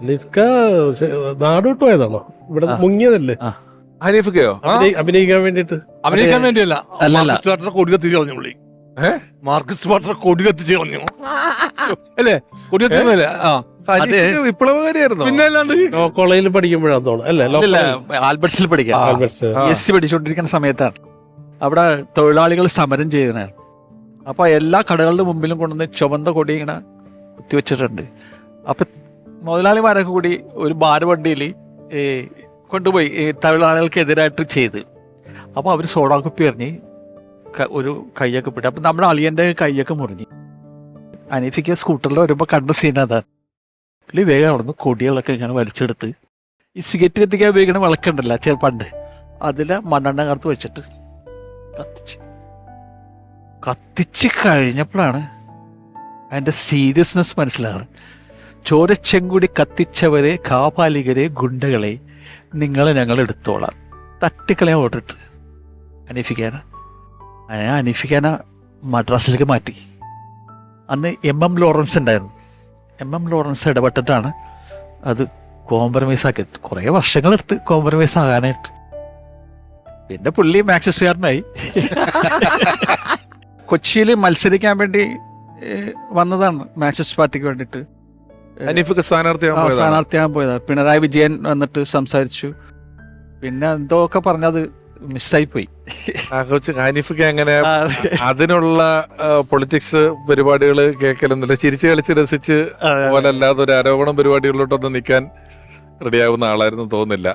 ഹനീഫ്ക നാടോട്ട് പോയതാണോ? ഇവിടെ മുങ്ങിയതല്ലേ ഹനീഫക്കയോ? അഭിനയിക്കാൻ വേണ്ടിട്ട്? അഭിനയിക്കാൻ വേണ്ടിയല്ല, മാർക്സിസ്റ്റ് പാർട്ടിയുടെ കൊടി കത്തിച്ച് കളഞ്ഞു പുള്ളി. മാർക്സിസ്റ്റ് പാർട്ടിയുടെ കൊടി കത്തിച്ച് കളഞ്ഞു അല്ലേ? കൊടി കത്തിച്ചല്ലേ? വിപ്ലവകാരിയായിരുന്നു. പിന്നെ അല്ലാണ്ട് കോളേജിൽ പഠിക്കുമ്പോഴാണ് തോന്നുന്നു അല്ലേ? ആൽബർട്സിൽ പഠിക്കാം, എസ് പഠിച്ചുകൊണ്ടിരിക്കുന്ന സമയത്താണ് അവിടെ തൊഴിലാളികൾ സമരം ചെയ്തതാണ്. അപ്പോൾ എല്ലാ കടകളുടെ മുമ്പിലും കൊണ്ടുവന്ന് ചുവന്ന കൊടി ഇങ്ങനെ കുത്തിവെച്ചിട്ടുണ്ട്. അപ്പം മുതലാളിമാരൊക്കെ കൂടി ഒരു ഭാരവണ്ടിയിൽ കൊണ്ടുപോയി തൊഴിലാളികൾക്കെതിരായിട്ട് ചെയ്ത്. അപ്പോൾ അവർ സോഡാ കുപ്പി എറിഞ്ഞ് ഒരു കൈയൊക്കെ പിടി. അപ്പം നമ്മുടെ അളിയൻ്റെ കൈയൊക്കെ മുറിഞ്ഞ്. ഹനീഫയ്ക്ക് സ്കൂട്ടറിൽ വരുമ്പോൾ കണ്ട സീൻ അതാണ്. പുള്ളി വേഗം നടന്ന് കൊടികളൊക്കെ ഇങ്ങനെ വലിച്ചെടുത്ത് ഈ സിഗരറ്റ് കത്തിക്കാൻ ഉപയോഗിക്കുന്ന വിളക്കുണ്ടല്ലോ പണ്ട്, അതിൽ മണ്ണെണ്ണ കറുത്ത് വെച്ചിട്ട് കത്തിച്ച് കഴിഞ്ഞപ്പോഴാണ് അതിൻ്റെ സീരിയസ്നെസ് മനസ്സിലാകുന്നത്. ചോരച്ചെങ്കുടി കത്തിച്ചവരെ, കാപാലികരെ, ഗുണ്ടകളെ നിങ്ങളെ ഞങ്ങൾ എടുത്തോളാം, തട്ടിക്കളയാൻ ഓടിട്ട് അനീഫിക്കാന മദ്രാസിലേക്ക് മാറ്റി. അന്ന് MM ലോറൻസ് ഉണ്ടായിരുന്നു. MM ലോറൻസ് ഇടപെട്ടിട്ടാണ് അത് കോംപ്രമൈസ് ആക്കിയത്. കുറേ വർഷങ്ങളെടുത്ത് കോംപ്രമൈസ് ആകാനായിട്ട്. പിന്നെ പുള്ളി മാർക്സിസ്റ്റുകാരനായി. കൊച്ചിയിൽ മത്സരിക്കാൻ വേണ്ടി വന്നതാണ് മാർക്സിസ്റ്റ് പാർട്ടിക്ക് വേണ്ടിയിട്ട്. ഹനീഫക്ക് സ്ഥാനാർത്ഥിയാകാൻ പോയതാണ്. പിണറായി വിജയൻ വന്നിട്ട് സംസാരിച്ചു. പിന്നെ എന്തോ ഒക്കെ പറഞ്ഞത് മിസ്സായി പോയി. ഹനീഫക്ക് അങ്ങനെ അതിനുള്ള പൊളിറ്റിക്സ് പരിപാടികൾ കേൾക്കലെന്നില്ല. ചിരിച്ച് കളിച്ച് രസിച്ച് പോലല്ലാതെ ഒരു ആരോപണം പരിപാടികളിലോട്ടൊന്നും നിൽക്കാൻ റെഡിയാവുന്ന ആളായിരുന്നു തോന്നുന്നില്ല.